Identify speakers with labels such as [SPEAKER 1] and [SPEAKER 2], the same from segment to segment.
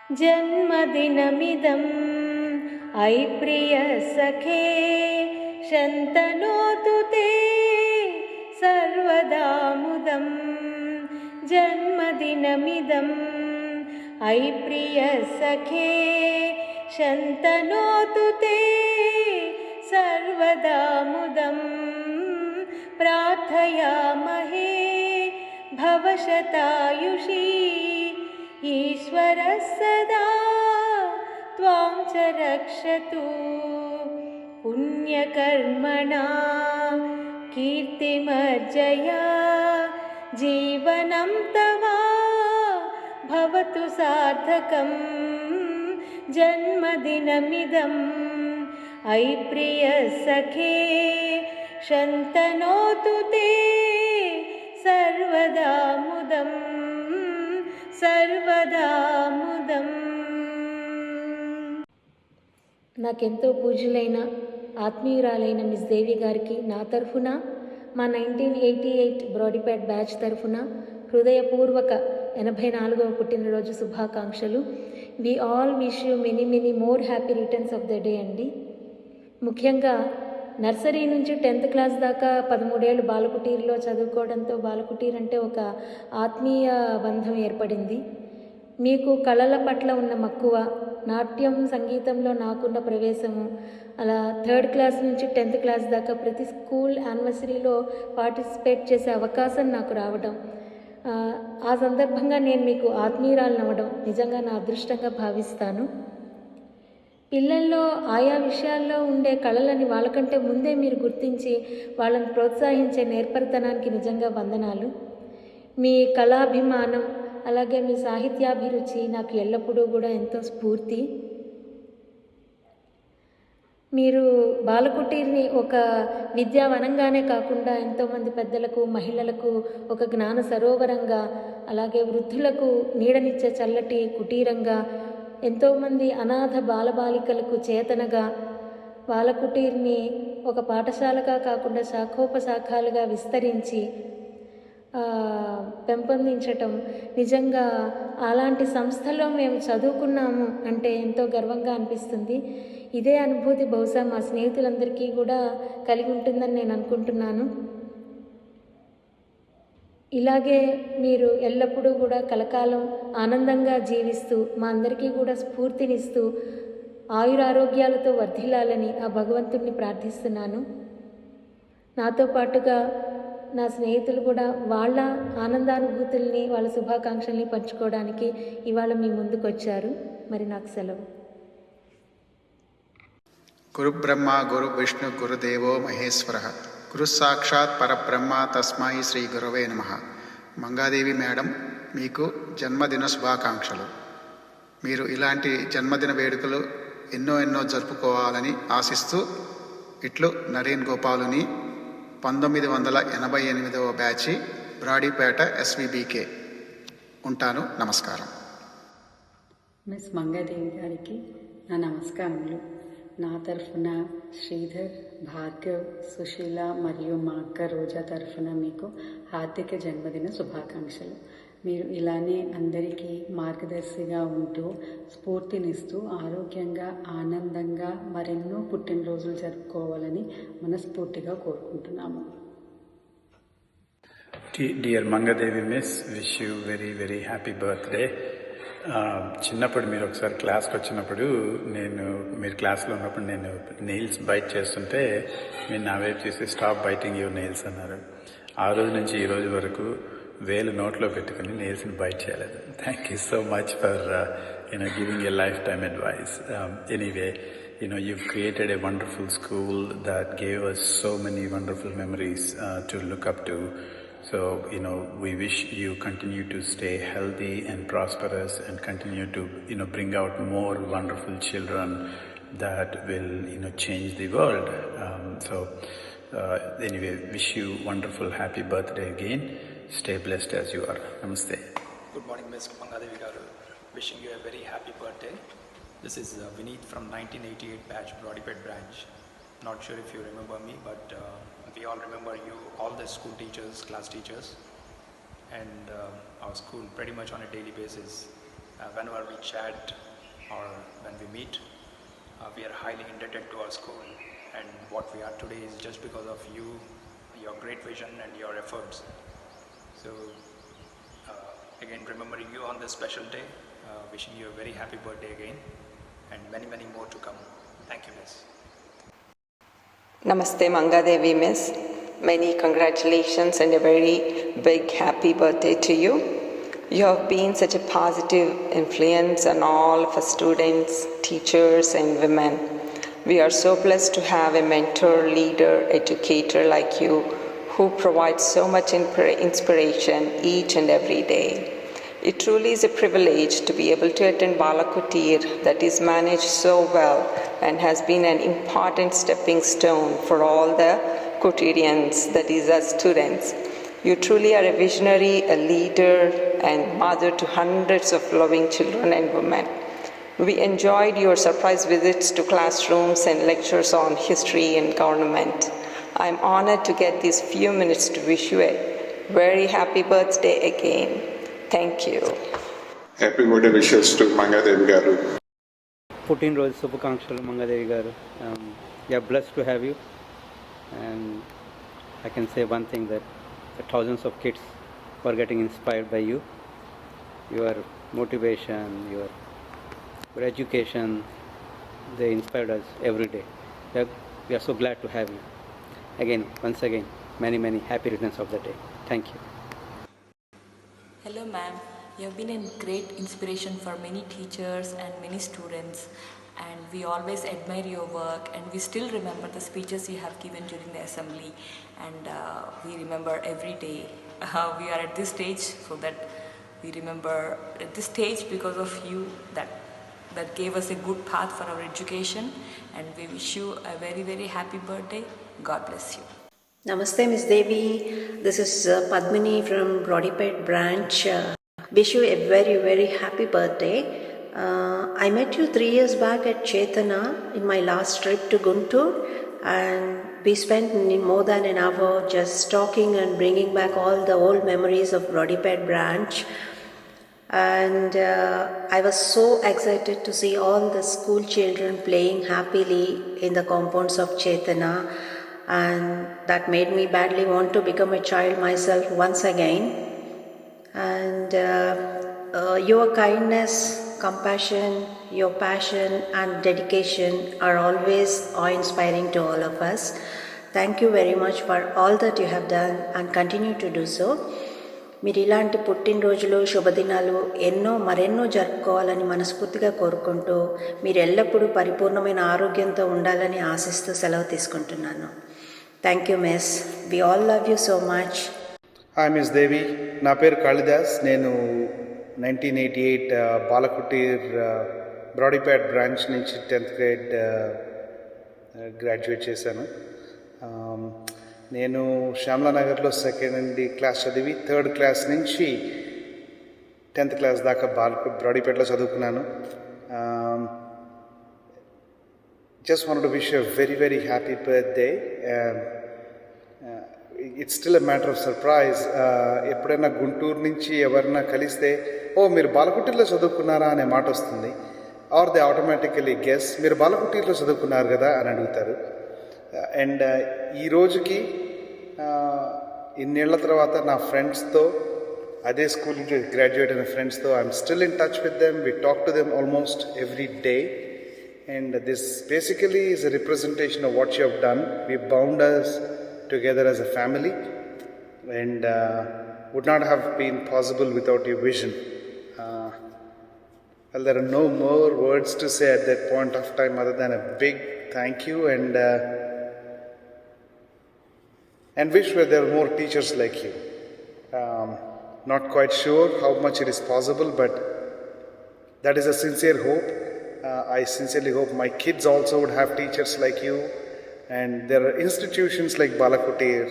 [SPEAKER 1] जन्मदिनमिदम् अयि प्रियसखे शन्तनोतु ते सर्वदा मुदम् जन्मदिनमिदम् अयि प्रियसखे शन्तनोतु ते सर्वदा मुदम् प्रार्थयामहे भवशतायुषी ईश्वरः सदा त्वां च रक्षतु पुण्यकर्मणा कीर्तिमर्जया जीवनं तव भवतु सार्थकं जन्मदिनमिदम् अयि प्रियसखे शन्तनोतु ते सर्वदा मुदम् सर्वदा मुदम्। నాకెంతో పూజ్యులైన ఆత్మీయురాలైన మిస్ దేవి గారికి నా తరఫున మా 1988 బ్రాడీపేట్ బ్యాచ్ తరఫున హృదయపూర్వక 84వ పుట్టినరోజు శుభాకాంక్షలు. We all wish you many many more happy returns of the day అండి. ముఖ్యంగా నర్సరీ నుంచి 10th క్లాస్ దాకా 13 ఏళ్ళు బాలకుటీరులో చదువుకోవడంతో బాలకుటీర్ అంటే ఒక ఆత్మీయ బంధం ఏర్పడింది. మీకు కళల పట్ల ఉన్న మక్కువ, నాట్యం సంగీతంలో నాకున్న ప్రవేశము, అలా 3rd క్లాస్ నుంచి 10th క్లాస్ దాకా ప్రతి స్కూల్ యానివర్సరీలో పార్టిసిపేట్ చేసే అవకాశం నాకు రావడం, ఆ సందర్భంగా నేను మీకు ఆత్మీయురాలను అవ్వడం నిజంగా నా అదృష్టంగా భావిస్తాను. పిల్లల్లో ఆయా విషయాల్లో ఉండే కళలని వాళ్ళకంటే ముందే మీరు గుర్తించి వాళ్ళని ప్రోత్సహించే నేర్పరితనానికి నిజంగా వందనాలు. మీ కళాభిమానం అలాగే మీ సాహిత్యాభిరుచి నాకు ఎల్లప్పుడూ కూడా ఎంతో స్ఫూర్తి. మీరు బాలకుటీర్ని ఒక విద్యావనంగానే కాకుండా ఎంతోమంది పెద్దలకు, మహిళలకు ఒక జ్ఞాన సరోవరంగా, అలాగే వృద్ధులకు నీడనిచ్చే చల్లటి కుటీరంగా, ఎంతోమంది అనాథ బాలబాలికలకు చేతనగా బాలకుటీర్ని ఒక పాఠశాలగా కాకుండా శాఖోపశాఖలుగా విస్తరించి పెంపొందించటం, నిజంగా అలాంటి సంస్థలో మేము చదువుకున్నాము అంటే ఎంతో గర్వంగా అనిపిస్తుంది. ఇదే అనుభూతి బహుశా మా స్నేహితులందరికీ కూడా కలిగి ఉంటుందని నేను అనుకుంటున్నాను. ఇలాగే మీరు ఎల్లప్పుడూ కూడా కలకాలం ఆనందంగా జీవిస్తూ మా అందరికీ కూడా స్ఫూర్తినిస్తూ ఆయురారోగ్యాలతో వర్ధిల్లాలని ఆ భగవంతుడిని ప్రార్థిస్తున్నాను. నాతో పాటుగా నా స్నేహితులు కూడా వాళ్ళ ఆనందానుభూతుల్ని, వాళ్ళ శుభాకాంక్షల్ని పంచుకోవడానికి ఇవాళ మీ ముందుకు వచ్చారు. మరి నాకు సెలవు.
[SPEAKER 2] గురు బ్రహ్మ గురు విష్ణు గురుదేవో మహేశ్వర గురు సాక్షాత్ పరబ్రహ్మ తస్మై శ్రీ గురవే నమః. మంగాదేవి మేడం, మీకు జన్మదిన శుభాకాంక్షలు. మీరు ఇలాంటి జన్మదిన వేడుకలు ఎన్నో జరుపుకోవాలని ఆశిస్తూ ఇట్లు నరేన్ గోపాలుని 1988వ బ్యాచి బ్రాడీపేట ఎస్విబికే. ఉంటాను. నమస్కారం.
[SPEAKER 3] మిస్ మంగాదేవి గారికి నా నమస్కారములు. నా తరఫున శ్రీధర్, భార్గవ్, సుశీల మరియు మా అక్క రోజా తరఫున మీకు హార్దిక జన్మదిన శుభాకాంక్షలు. మీరు ఇలానే అందరికీ మార్గదర్శిగా ఉంటూ స్ఫూర్తినిస్తూ ఆరోగ్యంగా ఆనందంగా మరెన్నో పుట్టినరోజులు జరుపుకోవాలని మనస్ఫూర్తిగా కోరుకుంటున్నాము.
[SPEAKER 4] Dear Mangadevi Miss, wish you very very happy birthday. చిన్నప్పుడు మీరు ఒకసారి క్లాస్కి వచ్చినప్పుడు మీరు క్లాస్లో ఉన్నప్పుడు నేను నెయిల్స్ బైట్ చేస్తుంటే మీరు నా వైపు చూసి స్టాప్ బైటింగ్ యువర్ నెయిల్స్ అన్నారు. ఆ రోజు నుంచి ఈ రోజు వరకు వేలు నోట్లో పెట్టుకుని నెయిల్స్ని బైట్ చేయలేదు. Thank you so much for giving a life time advice. Anyway, you've created a wonderful school that gave us so many wonderful memories to look up to. So, we wish you continue to stay healthy and prosperous and continue to, bring out more wonderful children that will, change the world. Anyway, wish you wonderful happy birthday again. Stay blessed as you are. Namaste.
[SPEAKER 5] Good morning, Ms. Mangadevi garu. Wishing you a very happy birthday. This is Vineet from 1988 batch Broadipet branch. Not sure if you remember me, but we all remember you, all the school teachers, class teachers, and our school pretty much on a daily basis. whenever we chat or when we meet, we are highly indebted to our school, and what we are today is just because of you, your great vision and your efforts. So again, remembering you on this special day, wishing you a very happy birthday again, and many, many more to come. Thank you, Miss.
[SPEAKER 6] Namaste Mangadevi Miss. Many congratulations and a very big happy birthday to you. You have been such a positive influence on all of us students, teachers and women. We are so blessed to have a mentor, leader, educator like you who provides so much inspiration each and every day. It truly is a privilege to be able to attend Balakutir that is managed so well and has been an important stepping stone for all the Kutirians, that is us students. You truly are a visionary, a leader and mother to hundreds of loving children and women. We enjoyed your surprise visits to classrooms and lectures on history and government. I am honored to get these few minutes to wish you a very happy birthday again. Thank you.
[SPEAKER 7] Happy birthday wishes to Mangadevi garu.
[SPEAKER 8] పుట్టినరోజు శుభాకాంక్షలు మంగాదేవి గారు. We are blessed to have you, and I can say one thing, that thousands of kids were getting inspired by you. Your motivation, your education, they inspired us every day. We are so glad to have you. Again, once again, many, many happy returns of the day. Thank you.
[SPEAKER 9] Hello ma'am, you have been a great inspiration for many teachers and many students, and we always admire your work, and we still remember the speeches you have given during the assembly, and we remember every day. We are at this stage so that we remember at this stage because of you, that gave us a good path for our education, and we wish you a very, very happy birthday. God bless you.
[SPEAKER 10] Namaste Ms. Devi, this is Padmini from Brodipet branch. Wish you a very, very happy birthday. I met you 3 years back at Chetana in my last trip to Guntur, and we spent more than an hour just talking and bringing back all the old memories of Brodipet branch. And I was so excited to see all the school children playing happily in the compounds of Chetana, and that made me badly want to become a child myself once again. And your kindness, compassion, your passion and dedication are always awe-inspiring to all of us. Thank you very much for all that you have done and continue to do so. మీరు ఇలాంటి పుట్టినరోజులు శుభదినాలు మరెన్నో జరుపుకోవాలని మనస్ఫూర్తిగా కోరుకుంటూ మీరు ఎల్లప్పుడూ పరిపూర్ణమైన ఆరోగ్యంతో ఉండాలని ఆశిస్తూ సెలవు తీసుకుంటున్నాను. Thank you miss. We all love you so much.
[SPEAKER 2] Hi miss Devi, నా పేరు కాళిదాస్. నేను 1988 బాలకుటీర్ బ్రాడీపేట్ బ్రాంచ్ నుంచి 10th grade గ్రాడ్యుయేట్ చేశాను. నేను శ్యామలానగర్లో 2nd class చదివి 3rd class నుంచి 10th class దాకా బ్రాడీపేటలో చదువుకున్నాను. Just wanted to wish you a very, very happy birthday. It's still a matter of surprise. ఎప్పుడైనా గుంటూరు నుంచి ఎవరన్నా కలిస్తే, ఓ మీరు బాలకుటీర్లో చదువుకున్నారా అనే మాట వస్తుంది. ఆర్ దే ఆటోమేటికలీ గెస్, మీరు బాలకుటీర్లో చదువుకున్నారు కదా అని అడుగుతారు. అండ్ ఈ రోజుకి ఇన్నేళ్ల తర్వాత నా ఫ్రెండ్స్తో, అదే స్కూల్ నుంచి గ్రాడ్యుయేట్ అయిన ఫ్రెండ్స్తో I'm still in touch with them. We talk to them almost every day. And this basically is a representation of what you have done. We bound us together as a family, and would not have been possible without your vision. Well, there are no more words to say at that point of time other than a big thank you, and wish there were more teachers like you. Not quite sure how much it is possible, but that is a sincere hope. I sincerely hope my kids also would have teachers like you, and there are institutions like Balakutir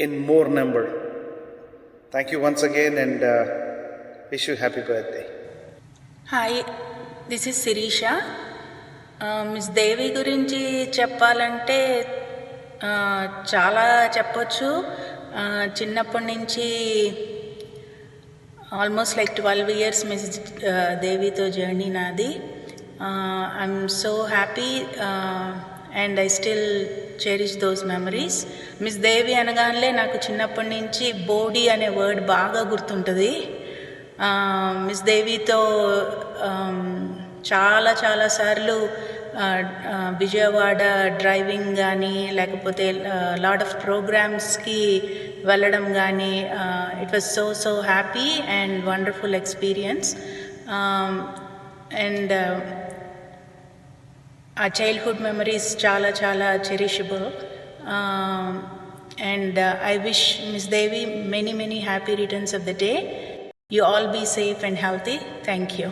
[SPEAKER 2] in more number. Thank you once again, and wish you happy birthday.
[SPEAKER 11] Hi, this is Sirisha. Miss Devi గురించి చెప్పాలంటే చాలా చెప్పొచ్చు. చిన్నప్పటి నుంచి almost like 12 years miss దేవితో journey నాది. I'm so happy and I still cherish those memories. Miss Devi అనగానే నాకు చిన్నప్పటి నుంచి బోడీ అనే వర్డ్ బాగా గుర్తుంటుంది. మిస్ దేవితో చాలా సార్లు విజయవాడ డ్రైవింగ్ కానీ లేకపోతే లాట్ ఆఫ్ ప్రోగ్రామ్స్కి వెళ్ళడం కానీ it was so happy and wonderful experience. And ఆ చైల్డ్హుడ్ మెమరీస్ చాలా cherishable. And I wish Miss Devi many happy returns of the day. You all be safe and healthy. Thank you.